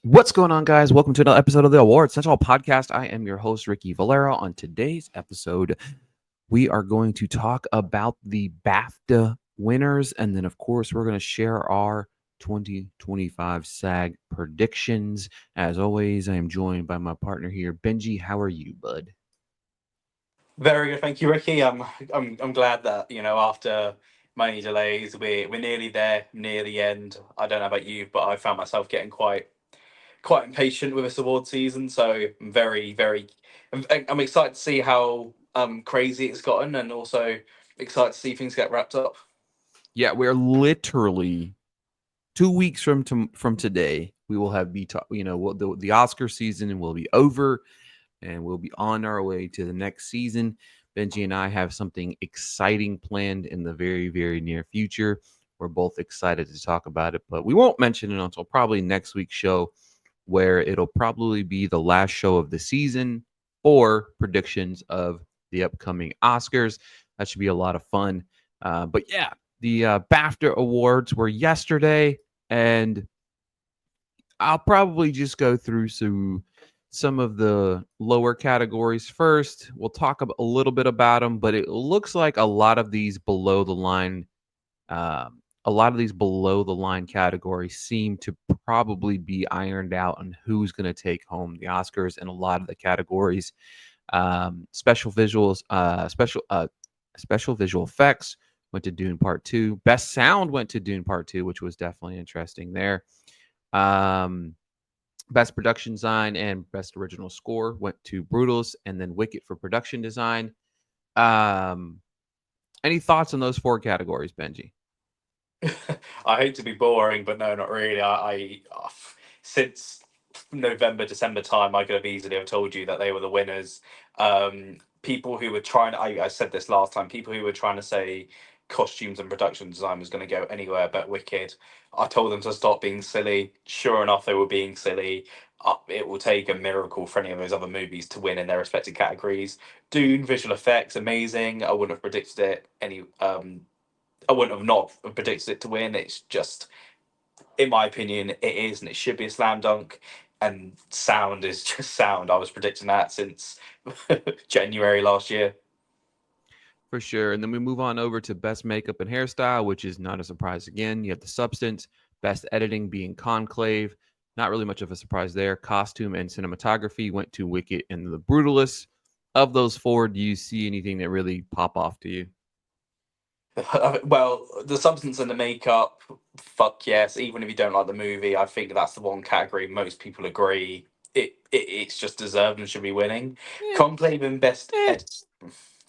What's going on, guys? Welcome to another episode of the Awards Central Podcast. I am your host, Ricky Valero. On today's episode, we are going to talk about the BAFTA winners. And then, of course, we're going to share our 2025 SAG predictions. As always, I am joined by my partner here, Benji. How are you, bud? Very good, thank you, Ricky. I'm glad that after many delays, we're nearly there, near the end. I don't know about you, but I found myself getting quite impatient with this award season. So I'm I'm excited to see how crazy it's gotten, and also excited to see things get wrapped up. Yeah, we're literally 2 weeks from today. We will have the Oscar season will be over and we'll be on our way to the next season. Benji and I have something exciting planned in the very, very near future. We're both excited to talk about it, but we won't mention it until probably next week's show, where it'll probably be the last show of the season for predictions of the upcoming Oscars. That should be a lot of fun. But yeah, the BAFTA awards were yesterday, and I'll probably just go through some of the lower categories first. We'll talk a little bit about them, but it looks like a lot of these below the line categories seem to probably be ironed out on who's going to take home the Oscars in a lot of the categories. Special visuals, special visual effects went to Dune Part Two. Best sound went to Dune Part Two, which was definitely interesting there. Um, Best production design and best original score went to Brutalist, and then Wicked for production design. Um, any thoughts on those four categories, Benji? I hate to be boring, but no, not really. Since November, December time, I could have easily have told you that they were the winners. People who were trying, I said this last time, people who were trying to say costumes and production design was going to go anywhere but Wicked. I told them to stop being silly. Sure enough, they were being silly. It will take a miracle for any of those other movies to win in their respective categories. Dune visual effects amazing. I wouldn't have predicted it any. I wouldn't have not predicted it to win. It's just, in my opinion, it is, and it should be a slam dunk. And sound is just sound. I was predicting that since January last year. For sure. And then we move on over to best makeup and hairstyle, which is not a surprise again. You have the substance, best editing being Conclave. Not really much of a surprise there. Costume and cinematography went to Wicked and the Brutalist. Of those four, do you see anything that really pop off to you? Well, the substance and the makeup, fuck yes. Even if you don't like the movie, I think that's the one category most people agree it's just deserved and should be winning. Eh, Conclave and best eh, edit.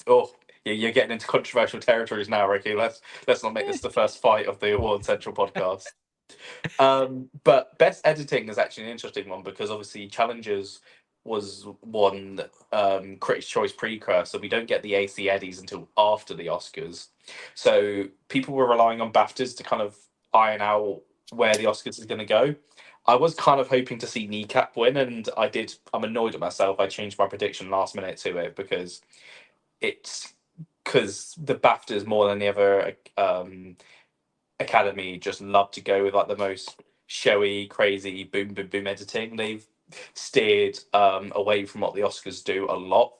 Oh, you're getting into controversial territories now, Ricky. Let's not make eh. this the first fight of the Award Central podcast. But best editing is actually an interesting one because obviously Challengers was one Critics' Choice precursor. We don't get the AC Eddies until after the Oscars, so people were relying on BAFTAs to kind of iron out where the Oscars is going to go. I was kind of hoping to see Kneecap win, and I did. I'm annoyed at myself. I changed my prediction last minute to it it's because the BAFTAs more than the other Academy just love to go with like the most showy, crazy boom, boom, boom editing. They've steered away from what the Oscars do a lot.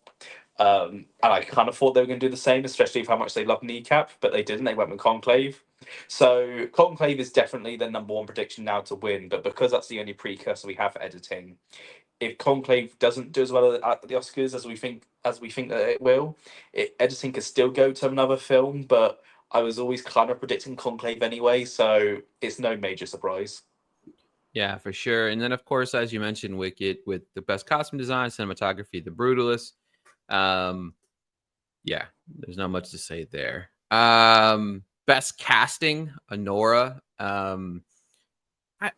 And I kind of thought they were going to do the same, especially with how much they love Kneecap, but they didn't. They went with Conclave. So Conclave is definitely the number one prediction now to win, but because that's the only precursor we have for editing, if Conclave doesn't do as well at the Oscars as we think that it will, editing could still go to another film. But I was always kind of predicting Conclave anyway, so it's no major surprise. Yeah, for sure. And then, of course, as you mentioned, Wicked with the best costume design, cinematography, the Brutalist. Um, yeah, there's not much to say there. Best casting, Honora. I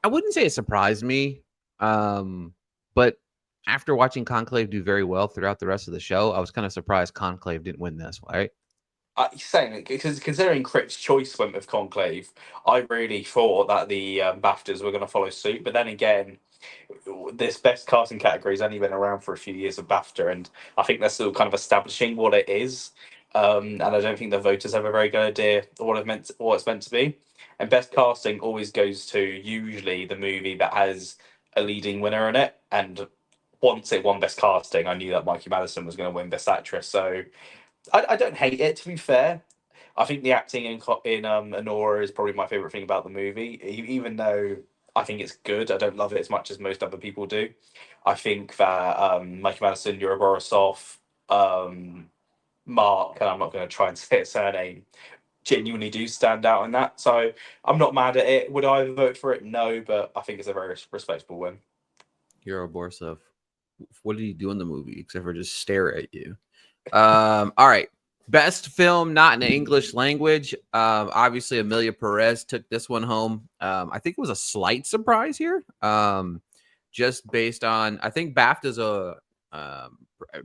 wouldn't say it surprised me, but after watching Conclave do very well throughout the rest of the show, I was kind of surprised Conclave didn't win this, right? Saying it because considering Critics' Choice went with Conclave, I really thought that the BAFTAs were going to follow suit. But then again, this best casting category has only been around for a few years of BAFTA, and I think they're still kind of establishing what it is. And I don't think the voters have a very good idea of what it's meant to be. And best casting always goes to usually the movie that has a leading winner in it, and once it won Best Casting, I knew that Mikey Madison was going to win Best Actress. So I don't hate it, to be fair. I think the acting in Anora is probably my favorite thing about the movie. Even though I think it's good, I don't love it as much as most other people do. I think that Mikey Madison, Yuri Borisov, um, Mark, and I'm not going to try and say his surname, genuinely do stand out in that. So I'm not mad at it. Would I vote for it? No, but I think it's a very respectable win. Hero Borsov. What did he do in the movie except for just stare at you? All right. Best film not in the English language. Obviously, Amelia Perez took this one home. I think it was a slight surprise here. Just based on, I think BAFTA's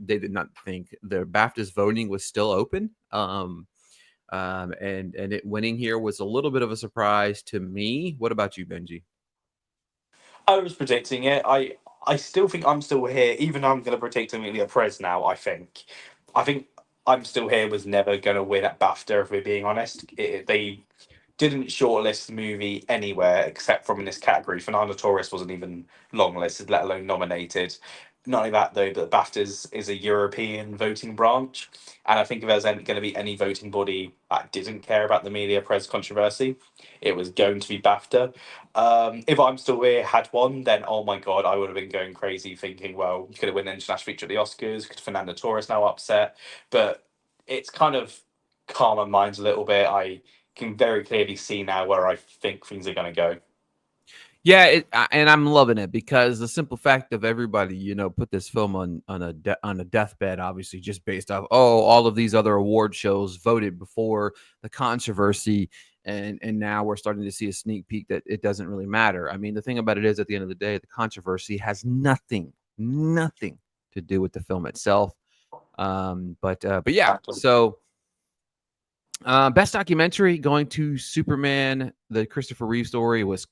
they did not think the BAFTA's voting was still open. And it winning here was a little bit of a surprise to me. What about you, Benji? I was predicting it. I still think I'm still here, even though I'm going to predict Amelia Perez now. I think I'm still here was never going to win at BAFTA. If we're being honest, they didn't shortlist the movie anywhere except from in this category. Fernando Torres wasn't even longlisted, let alone nominated. Not only that, though, but BAFTA is a European voting branch. And I think if there's going to be any voting body that didn't care about the Amelia Perez controversy, it was going to be BAFTA. If I'm Still Here had won, then oh my god, I would have been going crazy thinking, well, you could have won international feature at the Oscars. Could Fernando Torres now upset? But it's kind of calmed my mind a little bit. I can very clearly see now where I think things are going to go. Yeah, and I'm loving it because the simple fact of everybody, put this film on a deathbed, obviously, just based off all of these other award shows voted before the controversy, and now we're starting to see a sneak peek that it doesn't really matter. I mean, the thing about it is, at the end of the day, the controversy has nothing to do with the film itself. But yeah, Exactly. so. Best documentary going to Superman, the Christopher Reeve story was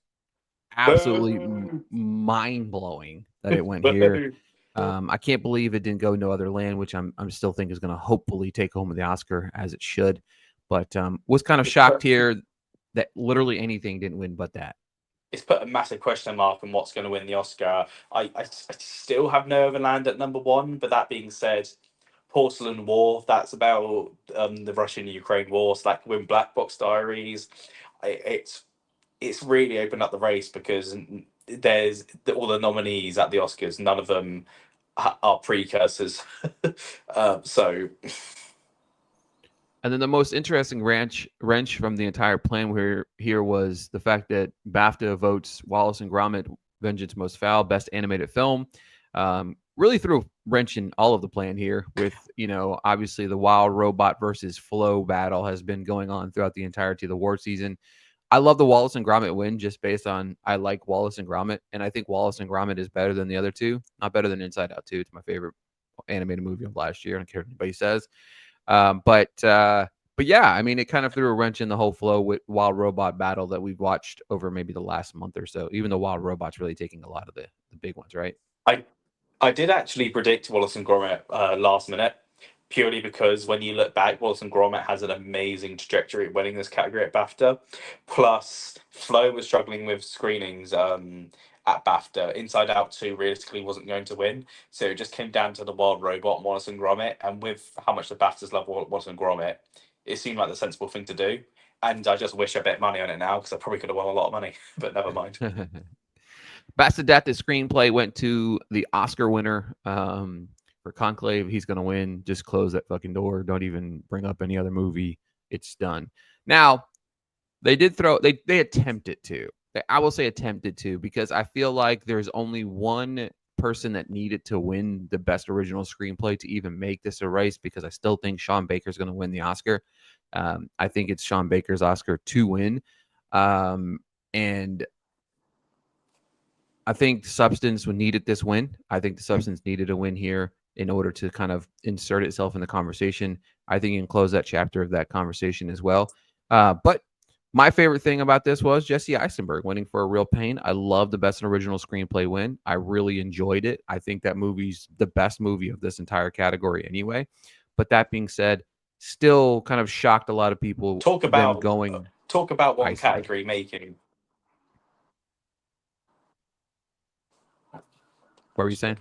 absolutely Boo! mind blowing that it went here. Boo! I can't believe it didn't go No Other Land, which I'm still think is going to hopefully take home the Oscar as it should. But was kind of It's shocked put, here that literally anything didn't win but that. it's put a massive question mark on what's going to win the Oscar. I still have No Overland at number one, but that being said, Porcelain War, that's about the Russian-Ukraine war, so that can win Black Box Diaries. It's really opened up the race because there's all the nominees at the Oscars. None of them are precursors. So And then the most interesting wrench from the entire plan here was the fact that BAFTA votes Wallace and Gromit: Vengeance Most Foul Best Animated Film. Really threw a wrench in all of the plan here. With obviously the Wild Robot versus Flo battle has been going on throughout the entirety of the award season. I love the Wallace and Gromit win just based on I like Wallace and Gromit, and I think Wallace and Gromit is better than the other two. Not better than Inside Out 2. It's my favorite animated movie of last year. I don't care what anybody says. But yeah, I mean, it kind of threw a wrench in the whole flow with Wild Robot battle that we've watched over maybe the last month or so. Even though Wild Robot's really taking a lot of the big ones, right? I I did actually predict Wallace and Gromit last minute, purely because when you look back, Wallace and Gromit has an amazing trajectory of winning this category at BAFTA. Plus, Flo was struggling with screenings at BAFTA. Inside Out 2 realistically wasn't going to win, so it just came down to the Wild Robot and Wallace and Gromit. And with how much the BAFTAs love Wallace and Gromit, it seemed like the sensible thing to do. And I just wish I bet money on it now because I probably could have won a lot of money, but never mind. Best Adapted Screenplay went to the Oscar winner for Conclave. He's going to win. Just close that fucking door. Don't even bring up any other movie. It's done. Now, they did they attempted to. I will say attempted to because I feel like there's only one person that needed to win the best original screenplay to even make this a race because I still think Sean Baker's going to win the Oscar. I think it's Sean Baker's Oscar to win. And I think Substance needed this win. I think the Substance needed a win here in order to kind of insert itself in the conversation. I think you can close that chapter of that conversation as well. But my favorite thing about this was Jesse Eisenberg winning for A Real Pain. I love the best original screenplay win. I really enjoyed it. I think that movie's the best movie of this entire category anyway. But that being said, still kind of shocked a lot of people Talk them about going talk about one Eisenberg. category making What were you saying?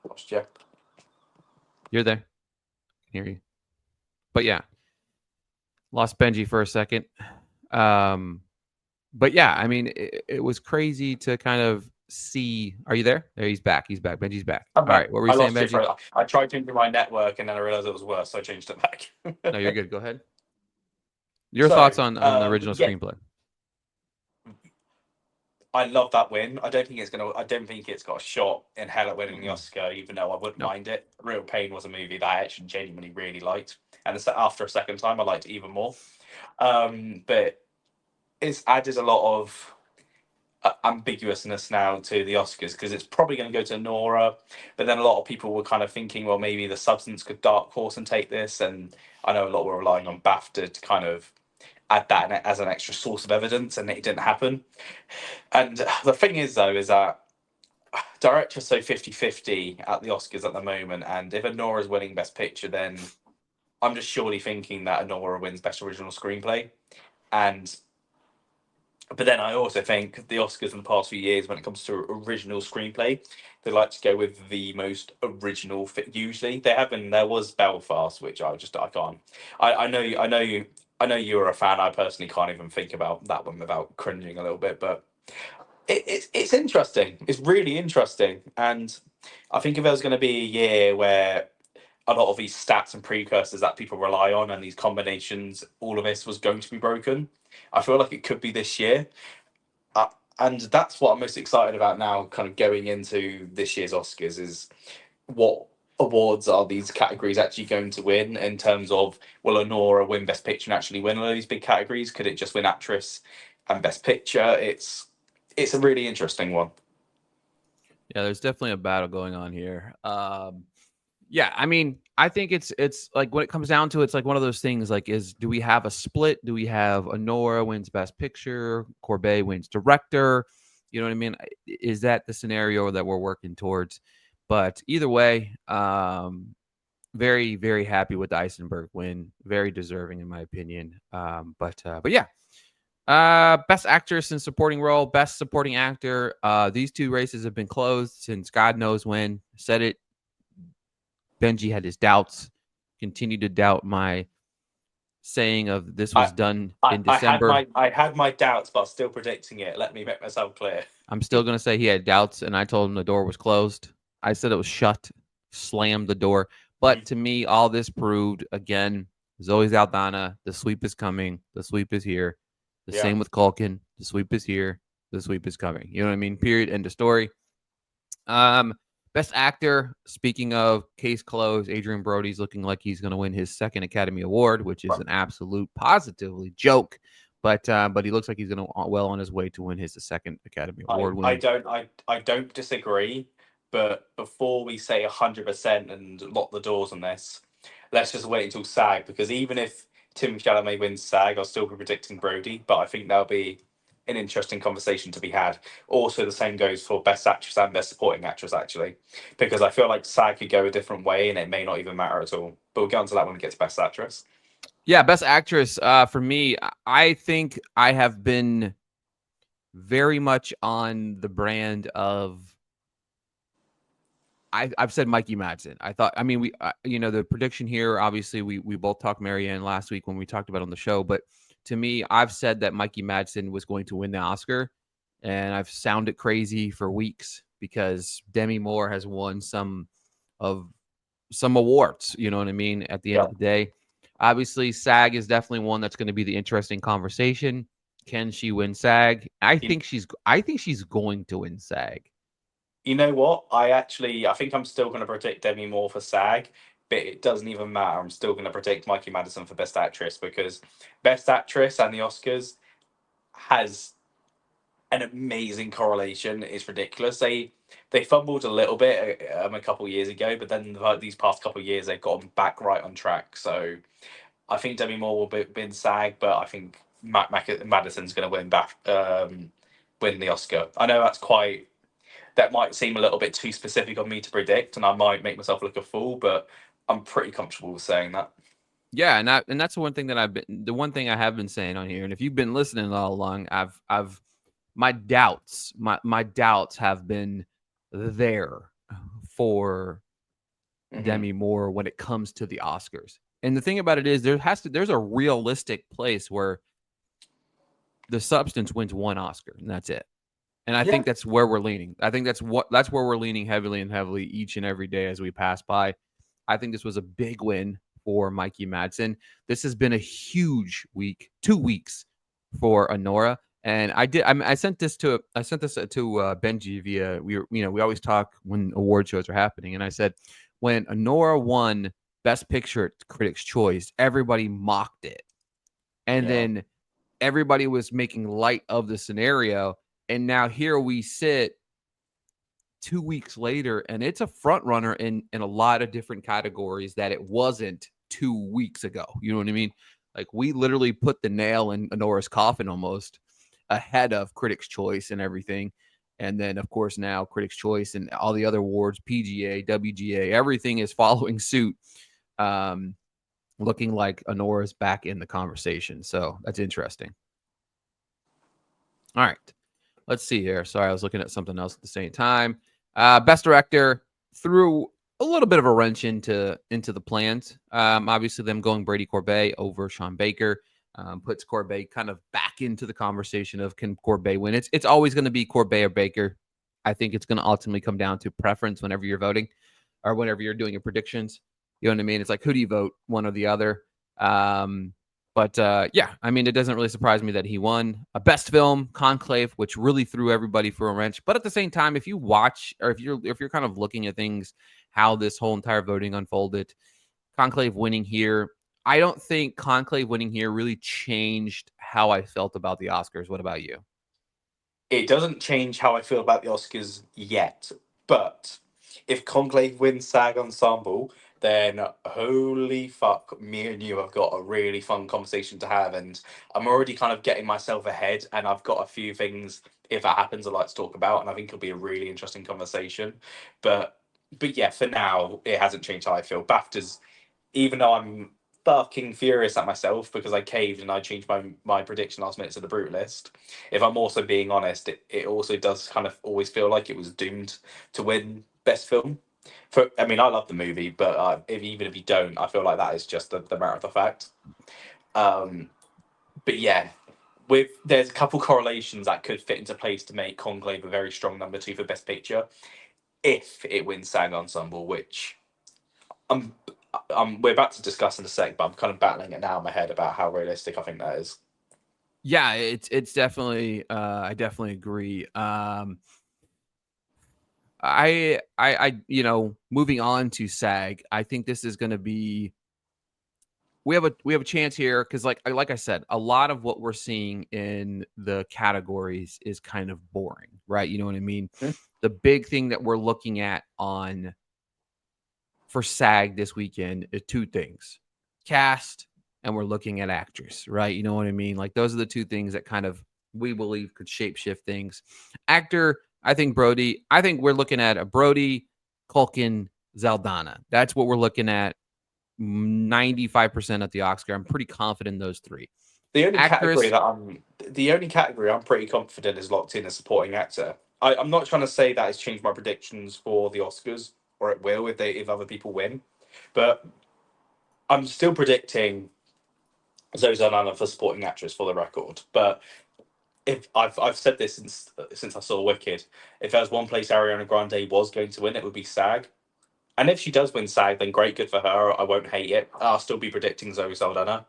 Lost you. You're there. I can hear you. But yeah, lost Benji for a second. But yeah, I mean, it was crazy to kind of see. Are you there? There, he's back. He's back. Benji's back. I'm All back. right. What were you I saying, lost you Benji? for. I tried changing my network and then I realized it was worse, so I changed it back. No, you're good. Go ahead. Your So, thoughts on the original yeah, screenplay? I love that win. I don't think it's gonna. I don't think it's got a shot in hell at winning the Mm-mm. Oscar, even though I wouldn't No. mind it. Real Pain was a movie that I actually genuinely really liked, and after a second time, I liked it even more. But it's added a lot of ambiguousness now to the Oscars because it's probably going to go to Nora, but then a lot of people were kind of thinking, well, maybe the Substance could dark horse and take this, and I know a lot were relying on BAFTA to kind of add that as an extra source of evidence, and it didn't happen. And the thing is, though, is that directors so 50-50 at the Oscars at the moment, and if Nora's winning Best Picture, then I'm just surely thinking that Nora wins Best Original Screenplay. And but then I also think the Oscars in the past few years, when it comes to original screenplay, they like to go with the most original fit. Usually, they have been. There was Belfast, which I can't. I know you. I know you. I know you're a fan. I personally can't even think about that one without cringing a little bit. But it's interesting. It's really interesting, and I think if there was going to be a year where a lot of these stats and precursors that people rely on and these combinations, all of this was going to be broken. I feel like it could be this year. Uh, and that's what I'm most excited about now, kind of going into this year's Oscars, is what awards are these categories actually going to win in terms of will Honora win Best Picture and actually win all these big categories? Could it just win Actress and Best Picture? It's a really interesting one. Yeah, there's definitely a battle going on here. Yeah, I mean, I think it's like when it comes down to it, it's like one of those things. Like, do we have a split? Do we have Honora wins Best Picture, Corbet wins Director? You know what I mean? Is that the scenario that we're working towards? But either way, very very happy with the Eisenberg win. Very deserving in my opinion. But yeah, best actress in supporting role, best supporting actor. These two races have been closed since God knows when. Said it. Benji had his doubts. Continued to doubt my saying of this I, was done I, in I had December. my doubts, but still predicting it. Let me make myself clear. I'm still gonna say he had doubts, and I told him the door was closed. I said it was shut. Slammed the door. But to me, all this proved again, Zoe Saldana, the sweep is coming. The sweep is here. The Yeah. same with Culkin. The sweep is here. The sweep is coming. You know what I mean? Period. End of story. Um, Best actor. Speaking of case closed, Adrian Brody's looking like he's going to win his second Academy Award, which is an absolute positively joke. But he looks like he's going to well on his way to win his second Academy Award win. I don't disagree, but before we say 100% and lock the doors on this, let's just wait until SAG, because even if Tim Chalamet wins SAG, I'll still be predicting Brody, but I think that'll be an interesting conversation to be had. Also, the same goes for Best Actress and Best Supporting Actress, actually, because I feel like SAG could go a different way and it may not even matter at all. But we'll get onto that when we get to Best Actress. Yeah, best actress. For me, I think I have been very much on the brand of I've said Mikey Madsen. I thought, I mean, the prediction here, obviously, we both talked Marianne last week when we talked about it on the show. But to me, I've said that Mikey Madsen was going to win the Oscar, and I've sounded crazy for weeks because Demi Moore has won of some awards. You know what I mean? At the end Yeah. of the day, obviously, SAG is definitely one that's going to be the interesting conversation. Can she win SAG? I think she's going to win SAG. You know what? I think I'm still going to predict Demi Moore for SAG, but it doesn't even matter. I'm still going to predict Mikey Madison for Best Actress, because Best Actress and the Oscars has an amazing correlation. It's ridiculous. They fumbled a little bit a couple of years ago, but then these past couple of years they've gotten back right on track. So I think Demi Moore will be in SAG, but I think Madison's going to win the Oscar. I know that might seem a little bit too specific on me to predict, and I might make myself look a fool, but I'm pretty comfortable with saying that. Yeah, and that's the one thing that the one thing I have been saying on here, and if you've been listening all along, I've my doubts have been there for Hmm. Demi Moore when it comes to the Oscars. And the thing about it is there's a realistic place where the substance wins one Oscar and that's it. And I Yeah. think that's where we're leaning. I think that's where we're leaning heavily and heavily each and every day as we pass by. I think this was a big win for Mikey Madsen. This has been a huge week, 2 weeks for Honora. And I sent this to Benji via we always talk when award shows are happening, and I said when Honora won Best Picture at Critics' Choice, everybody mocked it, and Yeah. then everybody was making light of the scenario, and now here we sit 2 weeks later, and it's a front runner in a lot of different categories that it wasn't 2 weeks ago. You know what I mean? Like we literally put the nail in Honora's coffin almost ahead of Critics' Choice and everything. And then, of course, now Critics' Choice and all the other awards, PGA, WGA, everything is following suit, um, looking like Honora's back in the conversation. So that's interesting. All right. Let's see here. Sorry, I was looking at something else at the same time. Best director threw a little bit of a wrench into the plans. Obviously, them going Brady Corbet over Sean Baker puts Corbet kind of back into the conversation of can Corbet win. It's always going to be Corbet or Baker. I think it's going to ultimately come down to preference whenever you're voting or whenever you're doing your predictions. You know what I mean? It's like who do you vote, one or the other. Um, but yeah, I mean, it doesn't really surprise me that he won a best film, Conclave, which really threw everybody for a wrench. But at the same time, if you watch or if you're kind of looking at things, how this whole entire voting unfolded, Conclave winning here, I don't think Conclave winning here really changed how I felt about the Oscars. What about you? It doesn't change how I feel about the Oscars yet, but if Conclave wins SAG Ensemble, then holy fuck, me and you have got a really fun conversation to have, and I'm already kind of getting myself ahead, and I've got a few things, if that happens, I'd like to talk about, and I think it'll be a really interesting conversation. But but yeah, for now, it hasn't changed how I feel. BAFTA's, even though I'm fucking furious at myself because I caved and I changed my prediction last minute to the brute list. If I'm also being honest, it also does kind of always feel like it was doomed to win best film. For I mean, I love the movie, but even if you don't, I feel like that is just the matter of the fact. Um, but yeah, with there's a couple correlations that could fit into place to make Conclave a very strong number two for best picture if it wins SAG Ensemble, which I'm, we're about to discuss in a sec, but I'm kind of battling it now in my head about how realistic I think that is. Yeah, it's definitely I definitely agree. Moving on to SAG, I think this is going to be we have a chance here because like I said, a lot of what we're seeing in the categories is kind of boring, right? You know what I mean? Hmm? The big thing that we're looking at on for SAG this weekend is two things: cast and we're looking at actress, right? You know what I mean? Like those are the two things that kind of we believe could shapeshift things. Actor, I think Brody. I think we're looking at a Brody, Culkin, Zaldana. That's what we're looking at 95% at the Oscar. I'm pretty confident in those three. Actress, The only category I'm pretty confident is locked in as supporting actor. I'm not trying to say that it's changed my predictions for the Oscars, or it will if other people win, but I'm still predicting Zoe Saldana for supporting actress for the record. But if I've said this since I saw Wicked, if there was one place Ariana Grande was going to win, it would be SAG. And if she does win SAG, then great, good for her. I won't hate it. I'll still be predicting Zoe Saldana.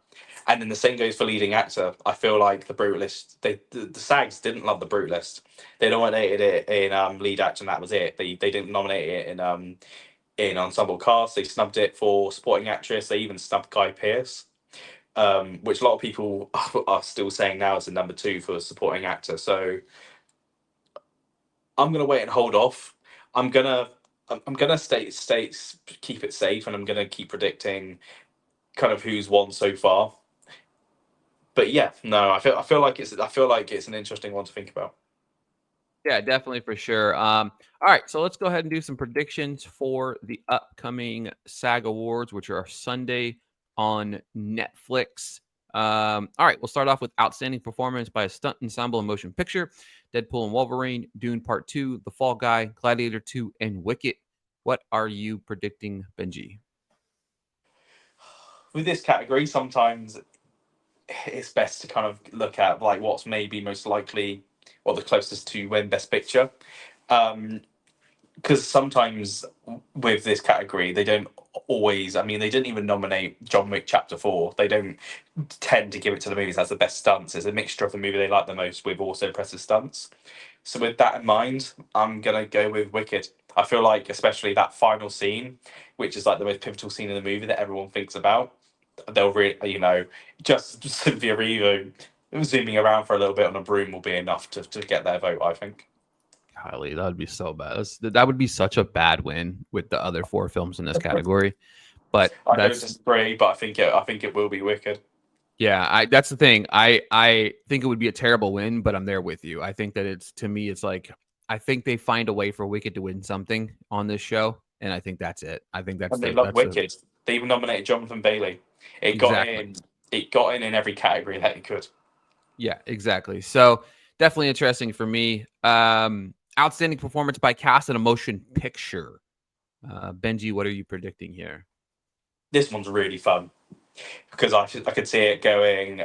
And then the same goes for leading actor. I feel like the Brutalist, the SAGs didn't love the Brutalist. They nominated it in lead actor, and that was it. They didn't nominate it in ensemble cast. They snubbed it for supporting actress. They even snubbed Guy Pearce, which a lot of people are still saying now is the number two for supporting actor. So I'm gonna wait and hold off. I'm gonna I'm gonna keep it safe, and I'm gonna keep predicting kind of who's won so far. But yeah, no, I feel like it's an interesting one to think about. yeah, definitely for sure. All right, so let's go ahead and do some predictions for the upcoming SAG Awards, which are Sunday on Netflix. All right, we'll start off with Outstanding Performance by a Stunt Ensemble and Motion Picture. Deadpool and Wolverine, Dune Part 2, The Fall Guy, Gladiator 2, and Wicket. What are you predicting, Benji? With this category, sometimes it's best to kind of look at like what's maybe most likely or the closest to win Best Picture. Because sometimes with this category, they don't always. I mean, they didn't even nominate John Wick Chapter 4. They don't tend to give it to the movies as the best stunts. It's a mixture of the movie they like the most with also impressive stunts. So with that in mind, I'm gonna go with Wicked. I feel like especially that final scene, which is like the most pivotal scene in the movie that everyone thinks about, they'll really, just Cynthia Erivo zooming around for a little bit on a broom will be enough to get their vote. I think. Golly, that would be so bad. That would be such a bad win with the other four films in this category. But I don't that's disagree, but I think it will be Wicked. yeah, that's the thing. I think it would be a terrible win, but I'm there with you. I think that it's to me, it's like I think they find a way for Wicked to win something on this show, and I think that's it. I think And they love that's the Wicked. They even nominated Jonathan Bailey. It got exactly. in. It got in every category that it could. Yeah, exactly. So definitely interesting for me. Outstanding performance by cast in a motion picture. Benji, what are you predicting here? This one's really fun because I could see it going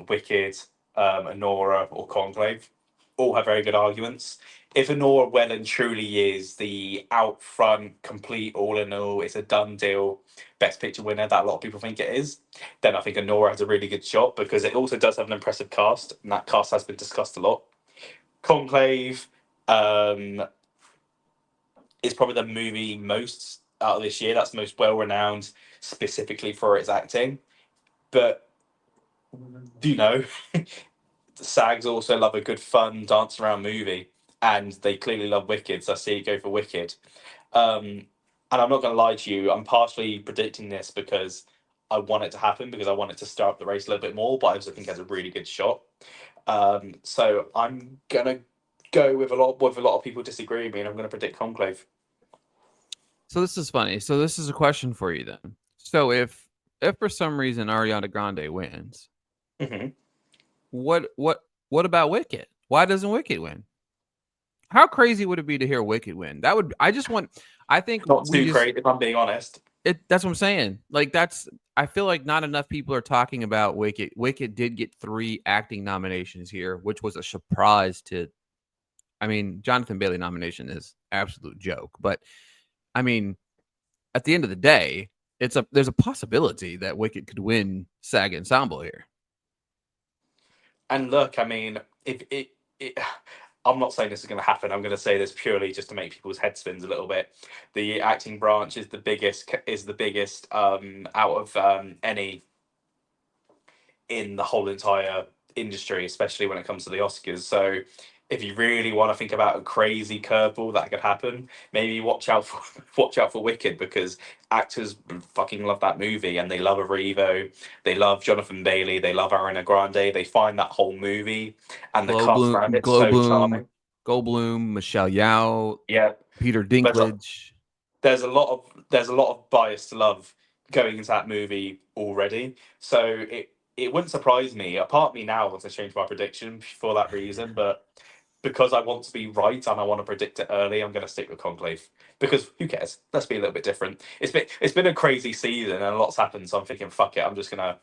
Wicked, Anora, or Conclave. All have very good arguments. If Anora well and truly is the out front, complete, all in all, it's a done deal, best picture winner that a lot of people think it is, then I think Anora has a really good shot because it also does have an impressive cast, and that cast has been discussed a lot. Conclave um, is probably the movie most out of this year that's most well renowned specifically for its acting. But you know, SAGs also love a good fun dance around movie, and they clearly love Wicked. So I see it go for Wicked. Um, and I'm not going to lie to you, I'm partially predicting this because I want it to happen because I want it to stir up the race a little bit more. But I also think it has a really good shot. So I'm gonna go with a lot of people disagree with me, and I'm going to predict Conclave. So this is funny. So this is a question for you then. So if for some reason Ariana Grande wins, Mm-hmm. what about Wicked? Why doesn't Wicked win? How crazy would it be to hear Wicked win? That would I just want I think Not we too just great, if I'm being honest. that's what I'm saying. Like that's I feel like not enough people are talking about Wicked. Wicked did get 3 acting nominations here, which was a surprise to I mean, Jonathan Bailey nomination is absolute joke, but I mean, at the end of the day, there's a possibility that Wicked could win SAG Ensemble here. And look, I mean, if it I'm not saying this is going to happen. I'm going to say this purely just to make people's head spins a little bit. The acting branch is the biggest out of any in the whole entire industry, especially when it comes to the Oscars. So if you really want to think about a crazy curveball that could happen, maybe watch out for watch out for Wicked because actors fucking love that movie and they love Arrivo, they love Jonathan Bailey, they love Ariana Grande. They find that whole movie and the cast around it so Glowbloom, charming. Goldblum, Michelle Yao, Yeah, Peter there's a, Dinklage. there's a lot of bias to love going into that movie already. So it wouldn't surprise me. A part of me now wants to change my prediction for that reason, but because I want to be right and I want to predict it early, I'm going to stick with Conclave because who cares? Let's be a little bit different. It's been a crazy season and a lot's happened. So I'm thinking, fuck it. I'm just gonna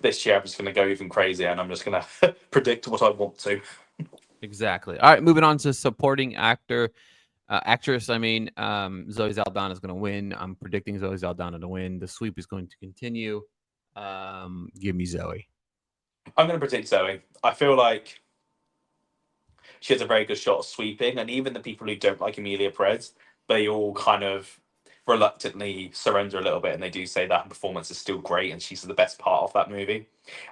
this year. I'm just gonna go even crazier and I'm just gonna predict what I want to. Exactly. All right, moving on to supporting actor, actress. I mean, Zoe Saldana is going to win. I'm predicting Zoe Saldana to win. The sweep is going to continue. Give me Zoe. I'm going to predict Zoe. I feel like she has a very good shot of sweeping, and even the people who don't like Amelia Perez, they all kind of reluctantly surrender a little bit, and they do say that her performance is still great, and she's the best part of that movie.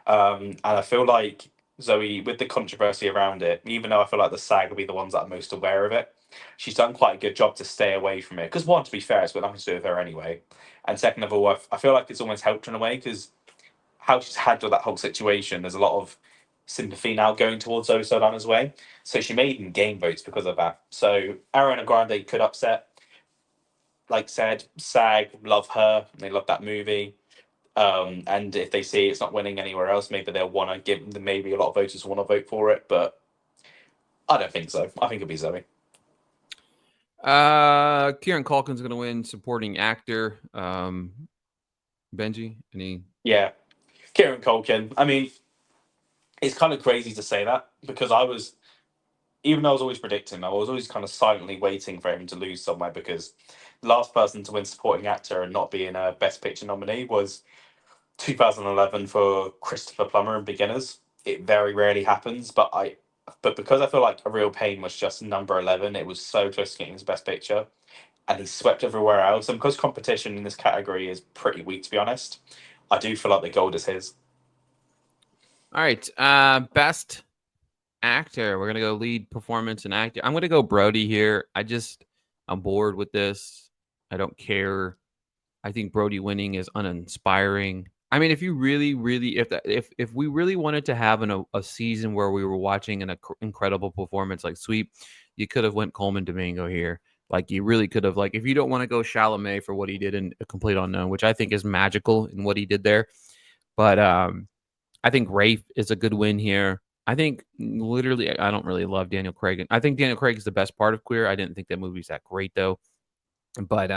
And I feel like Zoe, with the controversy around it, even though I feel like the SAG will be the ones that are most aware of it, she's done quite a good job to stay away from it. Because one, to be fair, it's got nothing to do with her anyway, and second of all, I feel like it's almost helped her in a way because how she's handled that whole situation, there's a lot of sympathy now going towards Zoe Saldana's way. So she may even gain votes because of that. So Ariana Grande could upset. Like said, SAG love her. They love that movie. And if they see it's not winning anywhere else, maybe they'll want to give. Maybe a lot of voters want to vote for it. But I don't think so. I think it'll be Zoe. Kieran Culkin's gonna win supporting actor. Benji, any? Yeah, Kieran Culkin. I mean, it's kind of crazy to say that because even though I was always predicting, I was always kind of silently waiting for him to lose somewhere because the last person to win supporting actor and not being a Best Picture nominee was 2011 for Christopher Plummer in Beginners. It very rarely happens, but because I feel like A Real Pain was just number 11, it was so close to getting his Best Picture, and he swept everywhere else. And because competition in this category is pretty weak, to be honest, I do feel like the gold is his. All right. Best actor. We're gonna go lead performance and actor. I'm gonna go Brody here. I'm bored with this. I don't care. I think Brody winning is uninspiring. I mean, if you really, really, if we really wanted to have a season where we were watching an incredible performance like Sweep, you could have went Coleman Domingo here. Like you really could have. Like if you don't want to go Chalamet for what he did in A Complete Unknown, which I think is magical in what he did there, but I think Rafe is a good win here. I think literally, I don't really love Daniel Craig. I think Daniel Craig is the best part of Queer. I didn't think that movie's that great though, but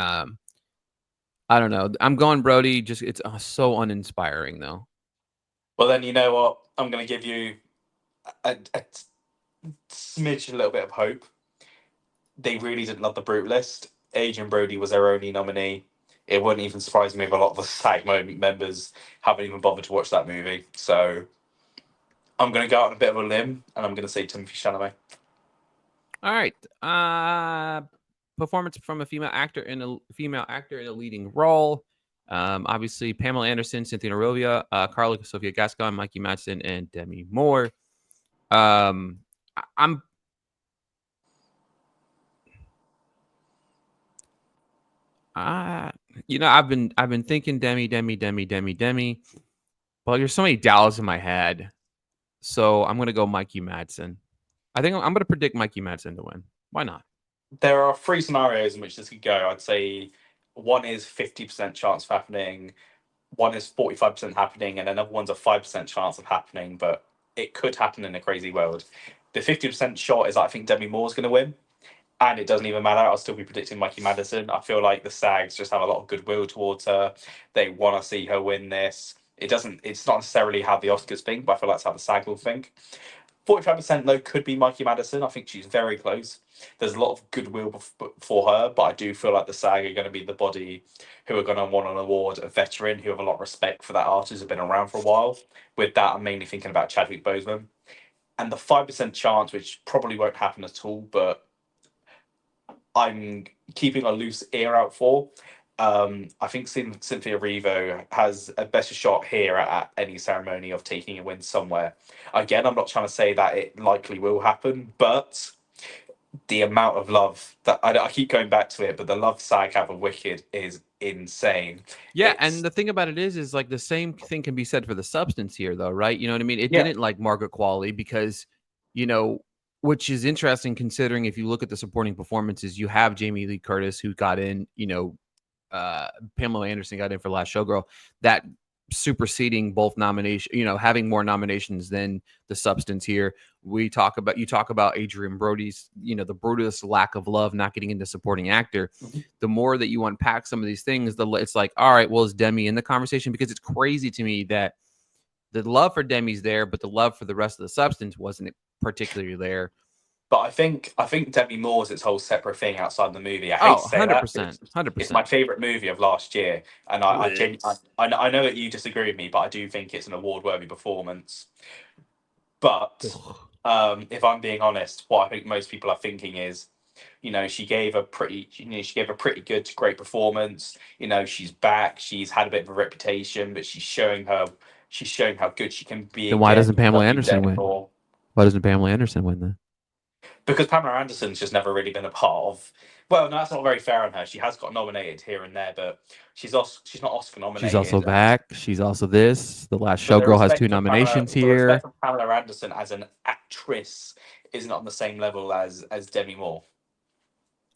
I don't know. I'm going Brody. Just it's so uninspiring though. Well, then you know what? I'm going to give you a smidge, a little bit of hope. They really didn't love The Brutalist. Adrian Brody was their only nominee. It wouldn't even surprise me if a lot of the SAG members haven't even bothered to watch that movie. So I'm going to go out on a bit of a limb, and I'm going to say Timothy Chalamet. All right. Performance from a female actor in a leading role. Obviously Pamela Anderson, Cynthia Novia, Carla Sofia Gascon, Mikey Madsen, and Demi Moore. I'm I've been thinking Demi, but there's so many Dallas in my head, so I'm gonna go Mikey Madsen. I think I'm gonna predict Mikey Madsen to win. Why not? There are three scenarios in which this could go. I'd say one is 50% chance of happening, one is 45% happening, and another one's a 5% chance of happening, but it could happen in a crazy world. The 50% shot is I think Demi Moore's going to win, and it doesn't even matter. I'll still be predicting Mikey Madison. I feel like the SAGs just have a lot of goodwill towards her. They want to see her win this. It doesn't. It's not necessarily how the Oscars think, but I feel that's how the SAG will think. 45% though could be Mikey Madison. I think she's very close. There's a lot of goodwill for her, but I do feel like the SAG are going to be the body who are going to want an award a veteran who have a lot of respect for that artist who've been around for a while. With that, I'm mainly thinking about Chadwick Boseman. And the 5% chance, which probably won't happen at all, but I'm keeping a loose ear out for. I think Cynthia Revo has a better shot here at any ceremony of taking a win somewhere. Again, I'm not trying to say that it likely will happen, but the amount of love that I keep going back to it, but the love SAG have of Wicked is insane. Yeah, and It's the thing about it is like the same thing can be said for the substance here, though, right? You know what I mean? It yeah, didn't like Margaret Qualley because, you know, which is interesting considering if you look at the supporting performances, you have Jamie Lee Curtis who got in, Pamela Anderson got in for Last Showgirl. That superseding both nomination, having more nominations than the substance here. You talk about Adrian Brody's, the Brutus lack of love, not getting into supporting actor. The more that you unpack some of these things, it's like, all right, well, is Demi in the conversation? Because it's crazy to me that the love for Demi's there, but the love for the rest of the substance wasn't particularly there. but I think Demi Moore's its whole separate thing outside the movie. I hate Oh, to say that. It's, 100%, it's my 100%. favorite movie of last year, and I know that you disagree with me, but I do think it's an award worthy performance. But if I'm being honest, what I think most people are thinking is, she gave a pretty good to great performance. She's back. She's had a bit of a reputation, but she's showing how good she can be Then why again. doesn't Pamela Love you, Anderson Demi win? Moore. Why doesn't Pamela Anderson win then? Because Pamela Anderson's just never really been a part of. Well, no, that's not very fair on her. She has got nominated here and there, but she's not Oscar She's also nominated. And back. She's also this. The Last but Showgirl has 2 nominations The here. respect for Pamela Anderson as an actress is not on the same level as Demi Moore.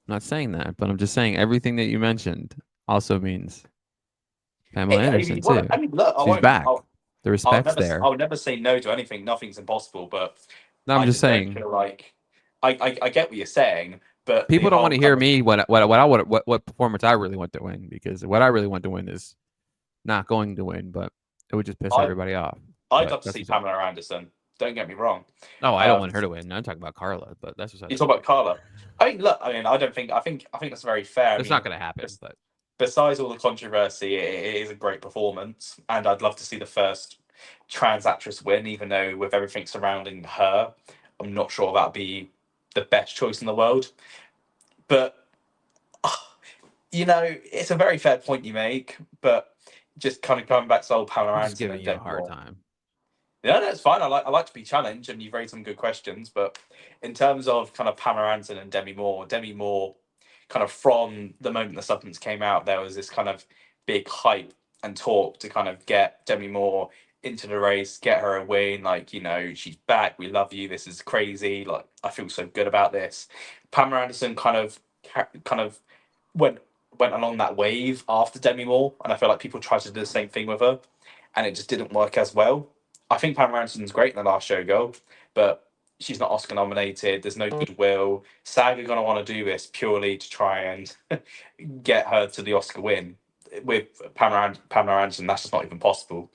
I'm not saying that, but I'm just saying everything that you mentioned also means Pamela Anderson Well, too. I mean, look, She's back. The respect's I there. would never say no to anything. Nothing's impossible, but No, I'm I just just don't saying. feel like I get what you're saying, but the People don't want whole to hear kind of me what performance I really want to win, because what I really want to win is not going to win, but it would just piss I everybody off. I'd But love to that's see what's up. Pamela Anderson. Don't get me wrong. Oh, I don't Um, want her to win. I'm talking about Carla, but that's you beside. talk about Carla. I mean, look. I mean, I don't think. I think that's very fair. I It's not mean, going to happen. But besides all the controversy, it is a great performance, and I'd love to see the first trans actress win. Even though with everything surrounding her, I'm not sure that'd be the best choice in the world. But it's a very fair point you make. But just kind of going back to the old Pamela I'm just Anderson giving and you a Demi hard Moore. time. Yeah, that's fine. I like to be challenged, and you've raised some good questions. But in terms of kind of Pamela Anderson and Demi Moore, kind of from the moment the supplements came out, there was this kind of big hype and talk to kind of get Demi Moore into the race, get her a win. Like, she's back. We love you. This is crazy. Like, I feel so good about this. Pamela Anderson kind of went went along that wave after Demi Moore, and I feel like people tried to do the same thing with her, and it just didn't work as well. I think Pamela Anderson's great in The Last Showgirl, but she's not Oscar nominated. There's no goodwill. SAG are going to want to do this purely to try and get her to the Oscar win. With Pamela Anderson, that's just not even possible.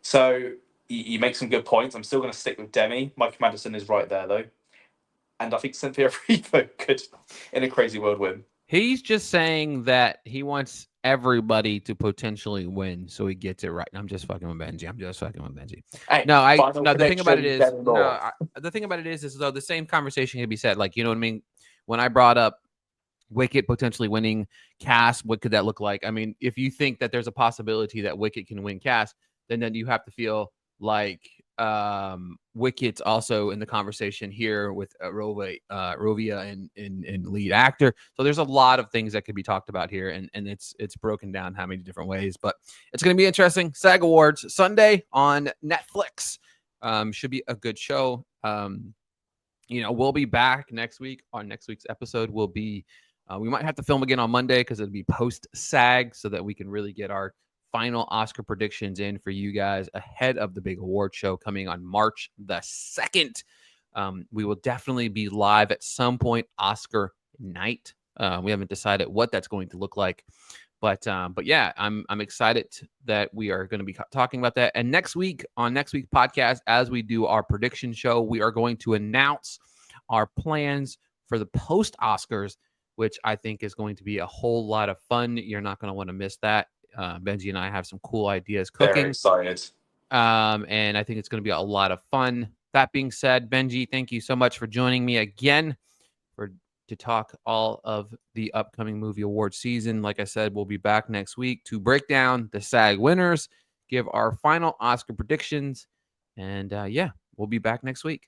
So you make some good points. I'm still going to stick with Demi. Michael Madison is right there, though. And I think Cynthia Erivo could, in a crazy world, win. He's just saying that he wants everybody to potentially win, so he gets it right. I'm just fucking with Benji. I'm just fucking with Benji. Hey, No, final no. The thing about it prediction, is, Demi Moore. the thing about it is though the same conversation can be said. Like, you know what I mean? When I brought up Wicket potentially winning Cass, what could that look like? I mean, if you think that there's a possibility that Wicket can win Cass, then you have to feel like Wicket's also in the conversation here with Rovia and lead actor. So there's a lot of things that could be talked about here, and it's broken down how many different ways. But it's going to be interesting. SAG Awards Sunday on Netflix. Should be a good show. We'll be back next week. On next week's episode will be we might have to film again on Monday because it'll be post SAG, so that we can really get our final Oscar predictions in for you guys ahead of the big award show coming on March the 2nd. We will definitely be live at some point Oscar night. We haven't decided what that's going to look like. But yeah, I'm excited that we are going to be talking about that. And next week's podcast, as we do our prediction show, we are going to announce our plans for the post Oscars, which I think is going to be a whole lot of fun. You're not going to want to miss that. Benji and I have some cool ideas cooking. Very excited. And I think it's going to be a lot of fun. That being said, Benji, thank you so much for joining me again to talk all of the upcoming movie award season. Like I said, we'll be back next week to break down the SAG winners, give our final Oscar predictions, and we'll be back next week.